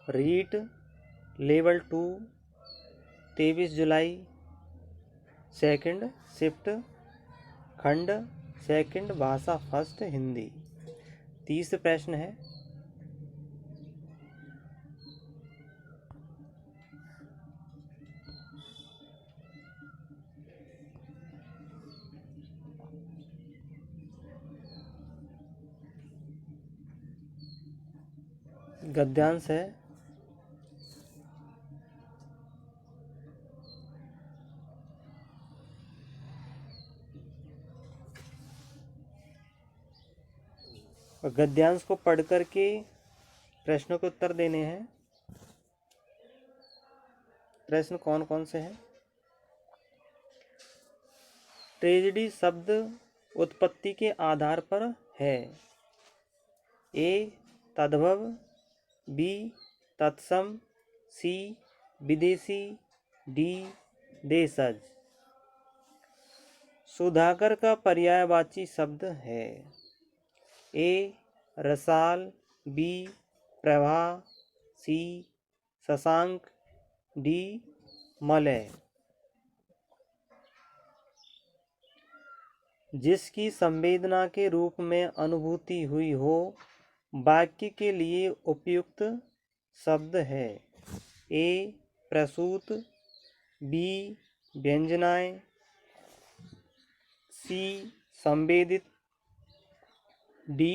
REET level 2 23 जुलाई। Second shift खंड second भाषा first Hindi. 30 प्रश्न है। गद्यांश है। और गद्यांश को पढ़ करके प्रश्नों के उत्तर देने हैं। प्रश्न कौन कौन से हैं? ट्रेजेडी शब्द उत्पत्ति के आधार पर है। ए तद्भव, बी तत्सम, सी विदेशी, डी देशज। सुधाकर का पर्यायवाची शब्द है। ए रसाल, बी प्रभा, सी शशांक, डी मलय। जिसकी संवेदना के रूप में अनुभूति हुई हो वाक्य के लिए उपयुक्त शब्द है। ए प्रसूत, बी व्यंजनाएं, सी संवेदित, डी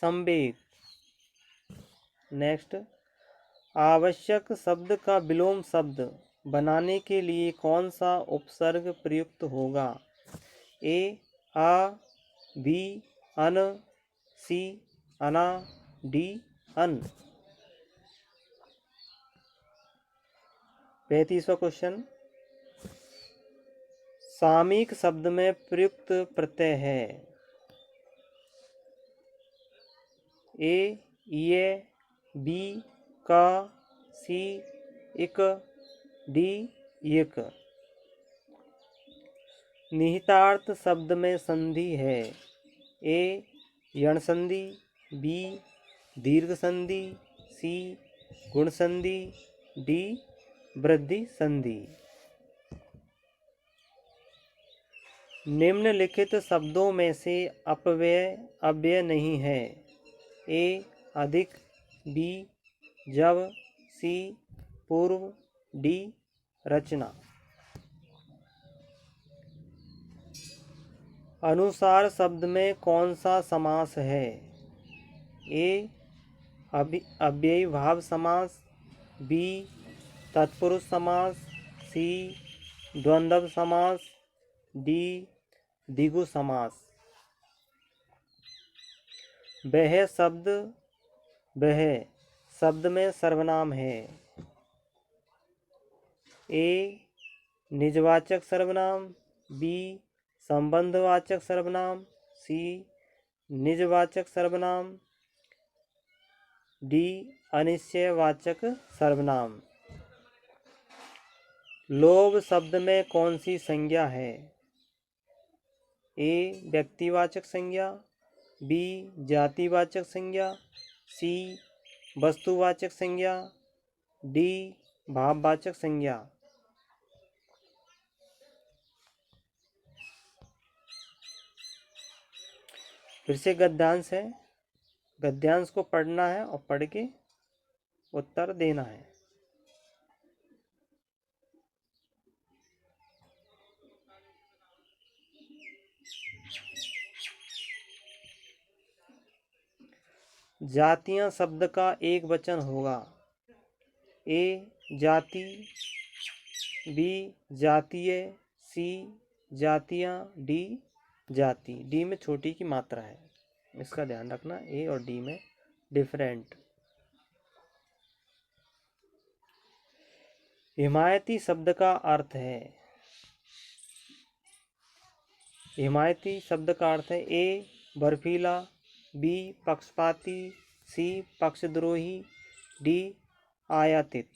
संवेग। नेक्स्ट, आवश्यक शब्द का विलोम शब्द बनाने के लिए कौन सा उपसर्ग प्रयुक्त होगा? ए आ, बी अन, सी अना, डी अन। 35वां क्वेश्चन, सामयिक शब्द में प्रयुक्त प्रत्यय है। ए ये, बी का, सी इक, डी यक। निहितार्थ शब्द में संधि है। ए यण संधि, बी दीर्घ संधि, सी गुण संधि, डी वृद्धि संधि। निम्नलिखित शब्दों में से अपव्यय अव्यय नहीं है। ए अधिक, बी जब, सी पूर्व, डी रचना। अनुसार शब्द में कौन सा समास है? ए अव्ययी भाव समास, बी तत्पुरुष समास, सी द्वंद्व समास, डी द्विगु समास। वह शब्द में सर्वनाम है। ए निजवाचक सर्वनाम, बी संबंधवाचक सर्वनाम, सी निजवाचक सर्वनाम, डी अनिश्चयवाचक सर्वनाम। लोभ शब्द में कौन सी संज्ञा है? ए व्यक्तिवाचक संज्ञा, बी जातिवाचक संज्ञा, सी वस्तुवाचक संज्ञा, डी भाववाचक संज्ञा। फिर से गद्यांश है। गद्यांश को पढ़ना है और पढ़ के उत्तर देना है। जातियां शब्द का एक वचन होगा। ए जाति, बी जातीय, सी जातियां, डी जाति। डी में छोटी की मात्रा है, इसका ध्यान रखना। ए और डी में डिफरेंट। हिमायती शब्द का अर्थ है। हिमायती शब्द का अर्थ है। ए बर्फीला, बी पक्षपाती, सी पक्षद्रोही, डी आयातित।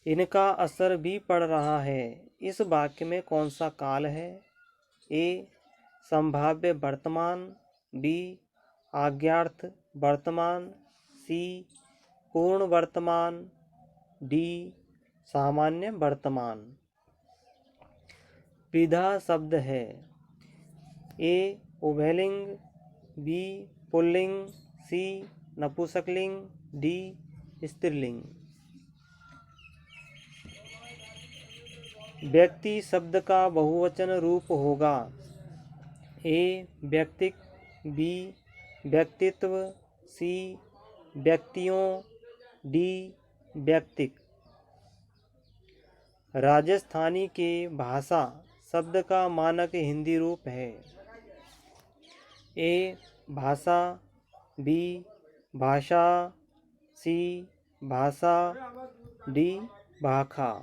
इनका असर भी पड़ रहा है। इस वाक्य में कौन सा काल है? ए संभाव्य वर्तमान, बी आज्ञार्थ वर्तमान, सी पूर्ण वर्तमान, डी सामान्य वर्तमान। विधा शब्द है ए उभयलिंग, बी पुल्लिंग, सी नपुंसकलिंग, डी स्त्रीलिंग। व्यक्ति शब्द का बहुवचन रूप होगा ए व्यक्तिक, बी व्यक्तित्व, सी व्यक्तियों, डी व्यक्तिक। राजस्थानी के भाषा शब्द का मानक हिंदी रूप है ए भाषा, बी भाषा, सी भाषा, डी भाखा।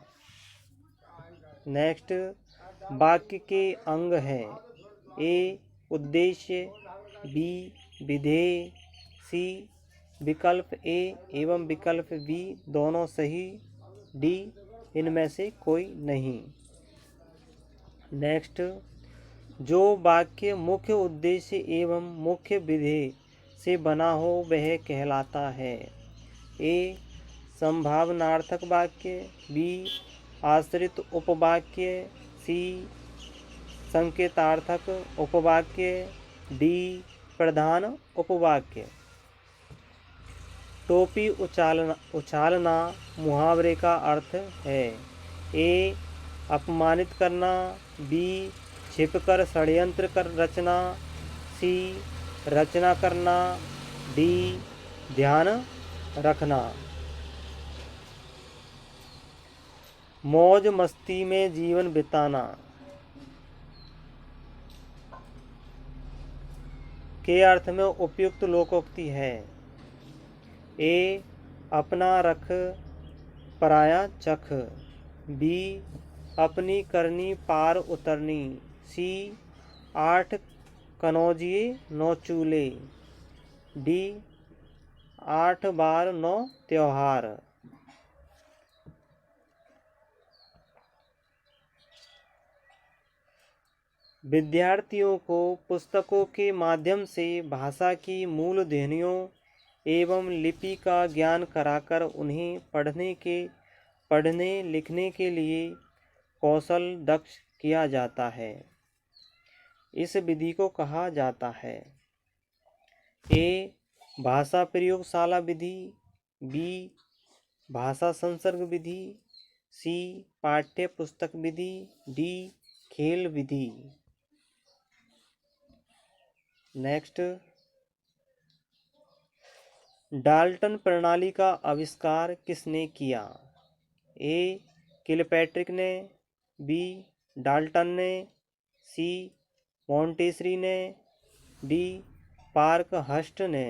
नेक्स्ट, वाक्य के अंग है ए उद्देश्य, बी विधेय, सी विकल्प ए एवं विकल्प बी दोनों सही, डी इनमें से कोई नहीं। नेक्स्ट, जो वाक्य मुख्य उद्देश्य एवं मुख्य विधेय से बना हो वह कहलाता है ए संभावनार्थक वाक्य, बी आश्रित उपवाक्य, सी संकेतार्थक उपवाक्य, डी प्रधान उपवाक्य। टोपी उछालना मुहावरे का अर्थ है ए अपमानित करना, बी छिपकर षड्यंत्र कर रचना, सी रचना करना, डी ध्यान रखना। मौज मस्ती में जीवन बिताना के अर्थ में उपयुक्त लोकोक्ति है ए अपना रख पराया चख, बी अपनी करनी पार उतरनी, सी 8 कनौजिए 9 चूल्हे, डी 8 बार 9 त्योहार। विद्यार्थियों को पुस्तकों के माध्यम से भाषा की मूल ध्वनियों एवं लिपि का ज्ञान कराकर उन्हें पढ़ने लिखने के लिए कौशल दक्ष किया जाता है। इस विधि को कहा जाता है ए भाषा प्रयोगशाला विधि, बी भाषा संसर्ग विधि, सी पाठ्य पुस्तक विधि, डी खेल विधि। नेक्स्ट, डाल्टन प्रणाली का आविष्कार किसने किया ए किलपैट्रिक ने, बी डाल्टन ने, सी मोंटेसरी ने, डी पार्कहर्स्ट ने।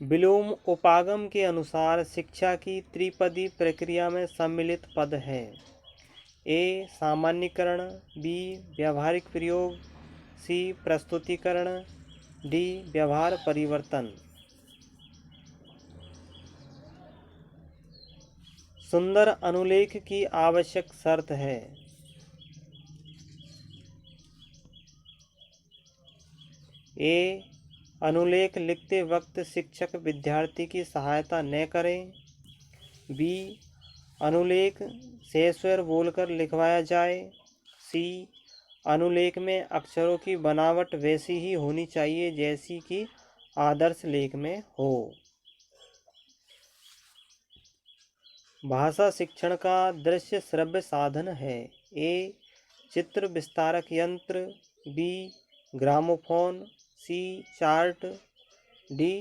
विलोम उपागम के अनुसार शिक्षा की त्रिपदी प्रक्रिया में सम्मिलित पद है ए सामान्यीकरण, बी व्यावहारिक प्रयोग, सी प्रस्तुतिकरण, डी व्यवहार परिवर्तन। सुंदर अनुलेख की आवश्यक शर्त है ए अनुलेख लिखते वक्त शिक्षक विद्यार्थी की सहायता न करें, बी अनुलेख से स्वर बोलकर लिखवाया जाए, सी अनुलेख में अक्षरों की बनावट वैसी ही होनी चाहिए जैसी कि आदर्श लेख में हो। भाषा शिक्षण का दृश्य श्रव्य साधन है ए चित्र विस्तारक यंत्र, बी ग्रामोफोन, सी चार्ट, डी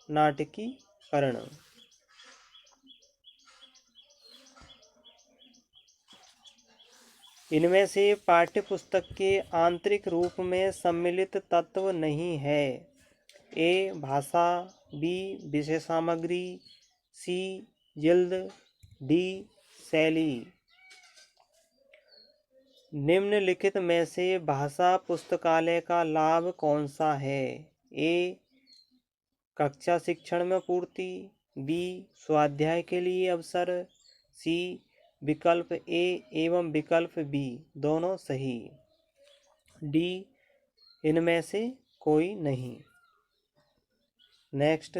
नाटकीकरण। इनमें से पाठ्य पुस्तक के आंतरिक रूप में सम्मिलित तत्व नहीं है ए भाषा, बी विषय सामग्री, सी जिल्द, डी शैली। निम्नलिखित में से भाषा पुस्तकालय का लाभ कौन सा है ए कक्षा शिक्षण में पूर्ति, बी स्वाध्याय के लिए अवसर, सी विकल्प ए एवं विकल्प बी दोनों सही, डी इनमें से कोई नहीं। नेक्स्ट,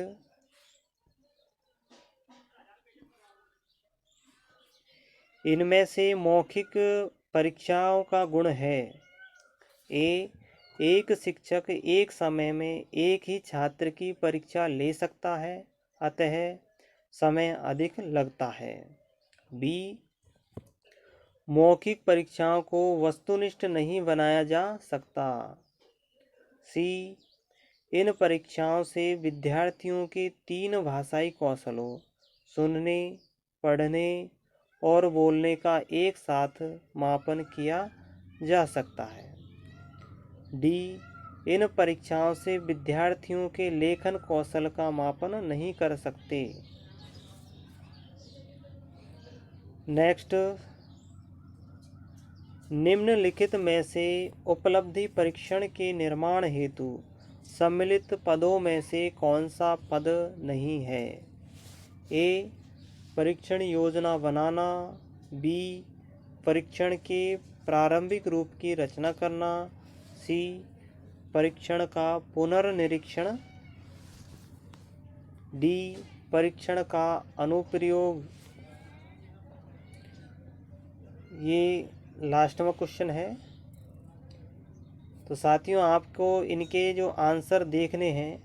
इनमें से मौखिक परीक्षाओं का गुण है। ए, एक शिक्षक एक समय में एक ही छात्र की परीक्षा ले सकता है, अतः समय अधिक लगता है। बी, मौखिक परीक्षाओं को वस्तुनिष्ठ नहीं बनाया जा सकता। सी, इन परीक्षाओं से विद्यार्थियों के 3 भाषाई कौशलों सुनने, पढ़ने और बोलने का एक साथ मापन किया जा सकता है। डी, इन परीक्षाओं से विद्यार्थियों के लेखन कौशल का मापन नहीं कर सकते। नेक्स्ट, निम्नलिखित में से उपलब्धि परीक्षण के निर्माण हेतु सम्मिलित पदों में से कौन सा पद नहीं है? ए, परीक्षण योजना बनाना। बी, परीक्षण के प्रारंभिक रूप की रचना करना। सी, परीक्षण का पुनर्निरीक्षण। डी, परीक्षण का अनुप्रयोग। ये लास्ट में क्वेश्चन है। तो साथियों, आपको इनके जो आंसर देखने हैं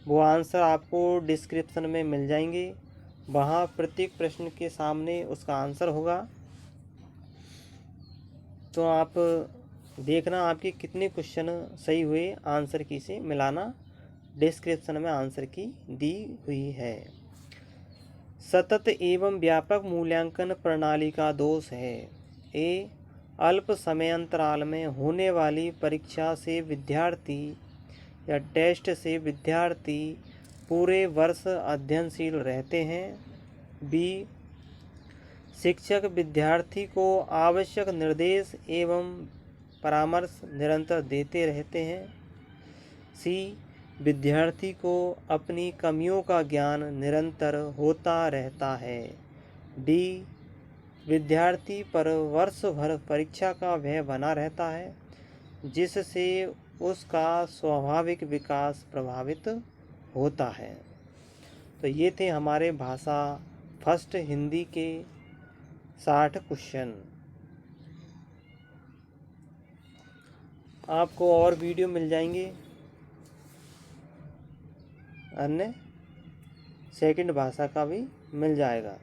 वो आंसर आपको डिस्क्रिप्शन में मिल जाएंगे। वहाँ प्रत्येक प्रश्न के सामने उसका आंसर होगा। तो आप देखना आपके कितने क्वेश्चन सही हुए, आंसर की से मिलाना। डिस्क्रिप्शन में आंसर की दी हुई है। सतत एवं व्यापक मूल्यांकन प्रणाली का दोष है। ए, अल्प समयांतराल में होने वाली परीक्षा से विद्यार्थी या टेस्ट से विद्यार्थी पूरे वर्ष अध्ययनशील रहते हैं। बी, शिक्षक विद्यार्थी को आवश्यक निर्देश एवं परामर्श निरंतर देते रहते हैं। सी, विद्यार्थी को अपनी कमियों का ज्ञान निरंतर होता रहता है। डी, विद्यार्थी पर वर्ष भर परीक्षा का भय बना रहता है, जिससे उसका स्वाभाविक विकास प्रभावित होता है। तो ये थे हमारे भाषा फर्स्ट हिंदी के 60 क्वेश्चन। आपको और वीडियो मिल जाएंगे अन्य सेकंड भाषा का भी मिल जाएगा।